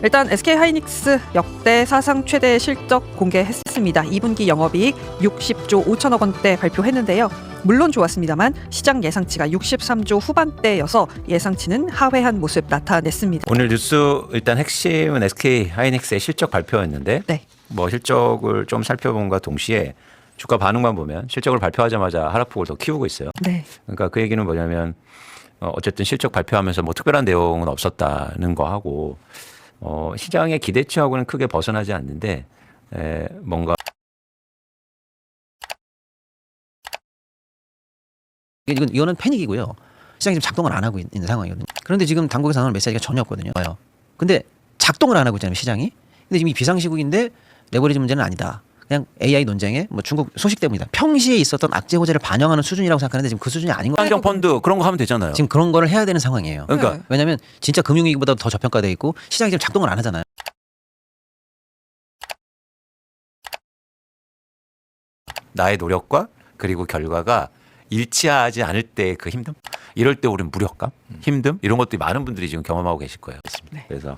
일단 SK하이닉스 역대 사상 최대 실적 공개했습니다. 2분기 영업이익 60조 5천억 원대 발표했는데요. 물론 좋았습니다만 시장 예상치가 63조 후반대여서 예상치는 하회한 모습 나타냈습니다. 오늘 뉴스 일단 핵심은 SK하이닉스의 실적 발표였는데 네. 뭐 실적을 좀 살펴본과 동시에 주가 반응만 보면 실적을 발표하자마자 하락폭을 더 키우고 있어요. 네. 그러니까 그 얘기는 뭐냐면 어쨌든 실적 발표하면서 뭐 특별한 내용은 없었다는 거 하고 시장의 기대치하고는 크게 벗어나지 않는데 뭔가 이거는 패닉이고요. 시장이 지금 작동을 안 하고 있는 상황이거든요. 그런데 지금 당국에서 나오는 메시지가 전혀 없거든요. 근데 작동을 안 하고 있잖아요, 시장이. 근데 지금 이 비상시국인데 레버리지 문제는 아니다. 그냥 AI 논쟁에 뭐 중국 소식 때문이다. 평시에 있었던 악재 호재를 반영하는 수준이라고 생각하는데 지금 그 수준이 아닌 거예요. 환경 펀드 그런 거 하면 되잖아요. 지금 그런 거를 해야 되는 상황이에요. 그러니까 왜냐하면 진짜 금융위기보다 더 저평가돼 있고 시장이 지금 작동을 안 하잖아요. 나의 노력과 그리고 결과가 일치하지 않을 때 그 힘듦, 이럴 때 우리는 무력감, 힘듦 이런 것들이 많은 분들이 지금 경험하고 계실 거예요. 네. 그래서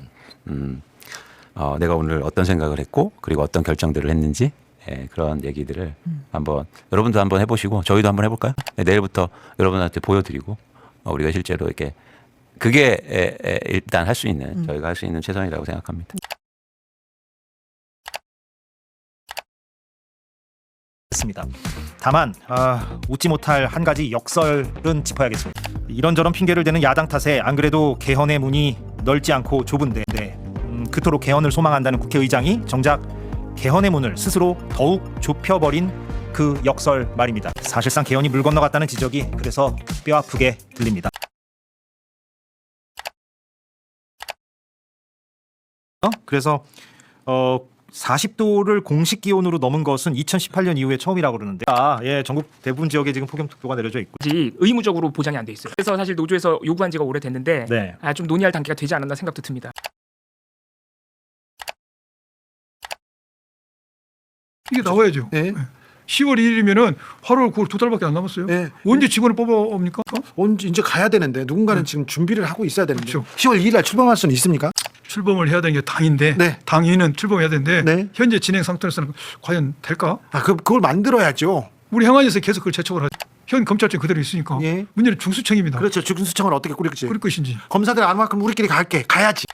내가 오늘 어떤 생각을 했고 그리고 어떤 결정들을 했는지 그런 얘기들을 한번 여러분도 한번 해보시고 저희도 한번 해볼까요? 내일부터 여러분한테 보여드리고 우리가 실제로 이렇게 그게 일단 할 수 있는 저희가 할 수 있는 최선이라고 생각합니다. 습니다. 다만 웃지 못할 한 가지 역설은 짚어야겠습니다. 이런저런 핑계를 대는 야당 탓에 안 그래도 개헌의 문이 넓지 않고 좁은데 그토록 개헌을 소망한다는 국회의장이 정작 개헌의 문을 스스로 더욱 좁혀버린 그 역설 말입니다. 사실상 개헌이 물 건너갔다는 지적이 그래서 뼈아프게 들립니다. 그래서 40도를 공식 기온으로 넘은 것은 2018년 이후에 처음이라고 그러는데 전국 대부분 지역에 지금 폭염특보가 내려져 있고 의무적으로 보장이 안 돼 있어요. 그래서 사실 노조에서 요구한 지가 오래됐는데 네. 좀 논의할 단계가 되지 않았나 생각도 듭니다. 이게 나와야죠. 네. 10월 1일이면은 8월 9월 2달밖에 안 남았어요. 네. 언제 직원을 뽑아옵니까? 언제 이제 가야 되는데 누군가는 지금 준비를 하고 있어야 되는데 그렇죠. 10월 2일 날 출범할 수는 있습니까? 출범을 해야 되는 게 당인데 네. 당인은 출범해야 되는데 네. 현재 진행 상태에서는 과연 될까? 그걸 만들어야죠. 우리 행안위에서 계속 그걸 재촉을 하죠. 현 검찰청 그대로 있으니까 예. 문제는 중수청입니다. 그렇죠. 중수청을 어떻게 꾸릴지. 꾸릴 것인지. 검사들 안 와 그럼 우리끼리 가야지.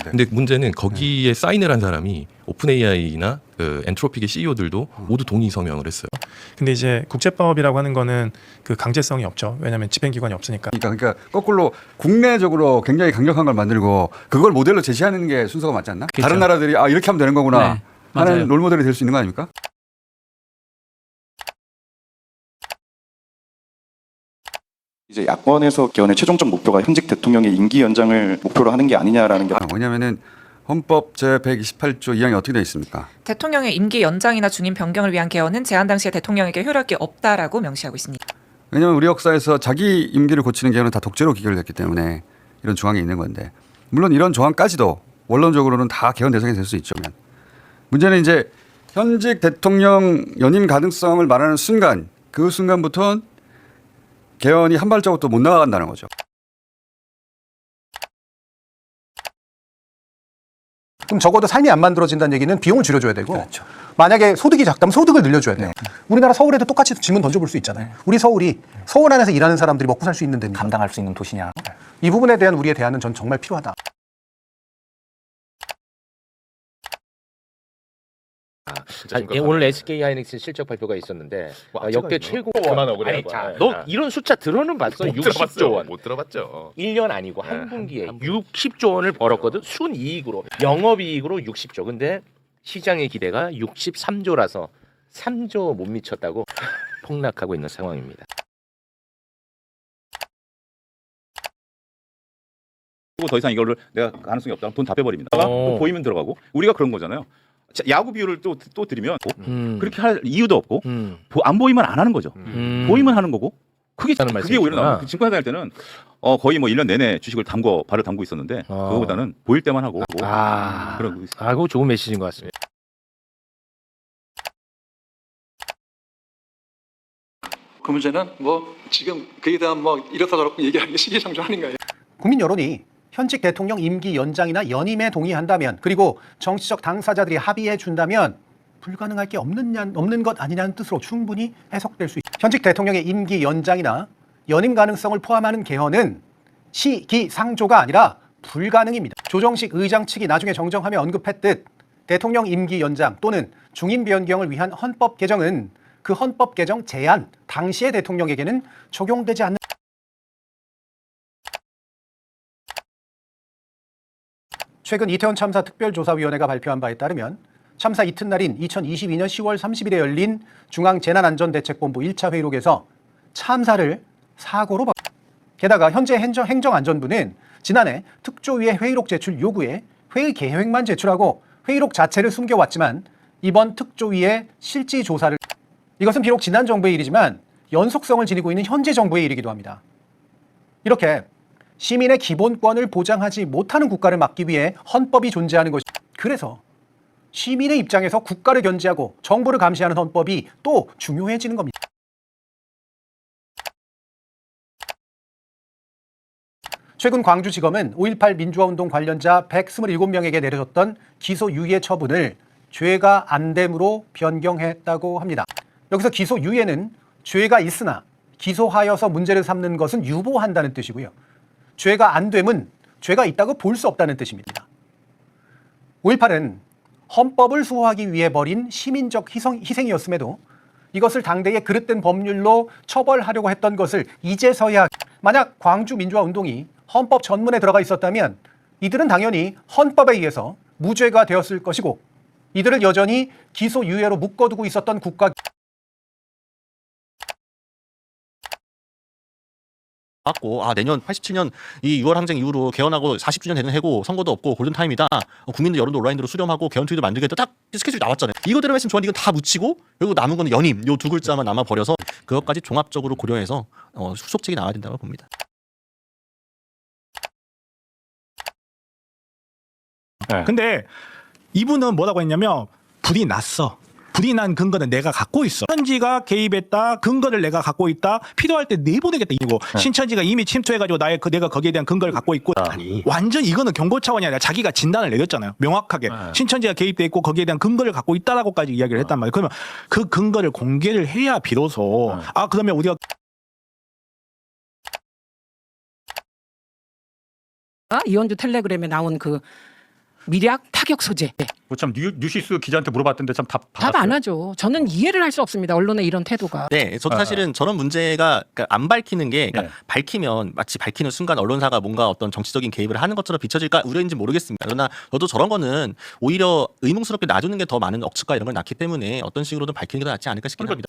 근데 문제는 거기에 사인을 한 사람이 오픈 AI나 그 엔트로픽의 CEO들도 모두 동의 서명을 했어요. 근데 이제 국제법이라고 하는 거는 그 강제성이 없죠. 왜냐하면 집행기관이 없으니까. 그러니까 거꾸로 국내적으로 굉장히 강력한 걸 만들고 그걸 모델로 제시하는 게 순서가 맞지 않나? 그렇죠. 다른 나라들이 이렇게 하면 되는 거구나 네, 하는 맞아요. 롤모델이 될 수 있는 거 아닙니까? 이제 야권에서 개헌의 최종적 목표가 현직 대통령의 임기 연장을 목표로 하는 게 아니냐라는 게 왜냐하면은 헌법 제 128조 2항이 어떻게 되어 있습니까? 대통령의 임기 연장이나 중임 변경을 위한 개헌은 제한 당시에 대통령에게 효력이 없다라고 명시하고 있습니다. 왜냐하면 우리 역사에서 자기 임기를 고치는 개헌은 다 독재로 기결됐기 때문에 이런 조항이 있는 건데 물론 이런 조항까지도 원론적으로는 다 개헌 대상이 될 수 있죠. 문제는 이제 현직 대통령 연임 가능성을 말하는 순간 그 순간부터 개헌이 한 발자국 도 못 나간다는 거죠. 그럼 적어도 삶이 안 만들어진다는 얘기는 비용을 줄여줘야 되고 그렇죠. 만약에 소득이 작다면 소득을 늘려줘야 돼요. 우리나라 서울에도 똑같이 질문 던져볼 수 있잖아요. 우리 서울이 서울 안에서 일하는 사람들이 먹고 살 수 있는 데입니까? 감당할 수 있는 도시냐. 이 부분에 대한 우리의 대안은 전 정말 필요하다. 오늘 SK하이닉스 실적 발표가 있었는데 역대 최고 그만하고 너 이런 숫자 들어는 봤어? 60조 원. 못 들어봤죠. 1년 아니고 한 분기에 60조 원을 벌었거든. 순이익으로. 영업이익으로 60조. 근데 시장의 기대가 63조라서 3조 못 미쳤다고 폭락하고 있는 상황입니다. 더 이상 이걸로 내가 가능성이 없다. 돈 다 빼버립니다. 보이면 들어가고 우리가 그런 거잖아요. 야구 비유를 또 드리면 그렇게 할 이유도 없고 안 보이면 안 하는 거죠. 보이면 하는 거고 그게 오히려 나오고 증권사 다닐 때는 거의 뭐 1년 내내 주식을 발을 담고 있었는데 그거보다는 보일 때만 하고 그런 그거 좋은 메시지인 것 같습니다. 그 문제는 뭐 지금 그에 대한 뭐 이렇다 저렇다 얘기하는 게 시기상조 아닌가요? 국민 여론이 현직 대통령 임기 연장이나 연임에 동의한다면 그리고 정치적 당사자들이 합의해 준다면 불가능할 게 없는 것 아니냐는 뜻으로 충분히 해석될 수 있습니다. 현직 대통령의 임기 연장이나 연임 가능성을 포함하는 개헌은 시기상조가 아니라 불가능입니다. 조정식 의장 측이 나중에 정정하며 언급했듯 대통령 임기 연장 또는 중임 변경을 위한 헌법 개정은 그 헌법 개정 제안 당시의 대통령에게는 적용되지 않는 최근 이태원 참사 특별조사위원회가 발표한 바에 따르면 참사 이튿날인 2022년 10월 30일에 열린 중앙재난안전대책본부 1차 회의록에서 참사를 사고로 게다가 현재 행정안전부는 지난해 특조위의 회의록 제출 요구에 회의 계획만 제출하고 회의록 자체를 숨겨왔지만 이번 특조위의 실지 조사를 이것은 비록 지난 정부의 일이지만 연속성을 지니고 있는 현재 정부의 일이기도 합니다. 이렇게 시민의 기본권을 보장하지 못하는 국가를 막기 위해 헌법이 존재하는 것이 그래서 시민의 입장에서 국가를 견제하고 정부를 감시하는 헌법이 또 중요해지는 겁니다. 최근 광주지검은 5.18 민주화운동 관련자 127명에게 내려졌던 기소유예 처분을 죄가 안 됨으로 변경했다고 합니다. 여기서 기소유예는 죄가 있으나 기소하여서 문제를 삼는 것은 유보한다는 뜻이고요. 죄가 안 됨은 죄가 있다고 볼 수 없다는 뜻입니다. 5.18은 헌법을 수호하기 위해 벌인 시민적 희생이었음에도 이것을 당대의 그릇된 법률로 처벌하려고 했던 것을 이제서야 만약 광주 민주화운동이 헌법 전문에 들어가 있었다면 이들은 당연히 헌법에 의해서 무죄가 되었을 것이고 이들을 여전히 기소유예로 묶어두고 있었던 국가 맞고 내년 87년 이 6월 항쟁 이후로 개헌하고 40주년 되는 해고 선거도 없고 골든타임이다. 국민들 여론도 온라인으로 수렴하고 개헌 투의도 만들겠다. 딱 스케줄이 나왔잖아요. 이거대로 했으면 좋았는데 이건 다 묻히고 그리고 남은 거는 연임 요 두 글자만 남아버려서 그것까지 종합적으로 고려해서 후속책이 나와야 된다고 봅니다. 근데 이분은 뭐라고 했냐면 불이 났어. 불이 난 근거는 내가 갖고 있어. 신천지가 개입했다. 근거를 내가 갖고 있다. 필요할 때 내보내겠다. 이거 신천지가 이미 침투해가지고 내가 거기에 대한 근거를 갖고 있고 아니 완전 이거는 경고 차원이 아니라 자기가 진단을 내렸잖아요. 명확하게 신천지가 개입돼 있고 거기에 대한 근거를 갖고 있다라고까지 이야기를 했단 말이에요. 그러면 그 근거를 공개를 해야 비로소 그러면 우리가 이원주 텔레그램에 나온 그 미략 타격 소재. 참 뉴시스 기자한테 물어봤던데 참 답 안 하죠. 저는 이해를 할 수 없습니다. 언론의 이런 태도가. 네, 저도 사실은 저런 문제가 안 밝히는 게 밝히면 마치 밝히는 순간 언론사가 뭔가 어떤 정치적인 개입을 하는 것처럼 비춰질까 우려인지 모르겠습니다. 그러나 저도 저런 거는 오히려 의문스럽게 놔두는 게 더 많은 억측과 이런 걸 낳기 때문에 어떤 식으로든 밝히는 게 더 낫지 않을까 싶긴 합니다.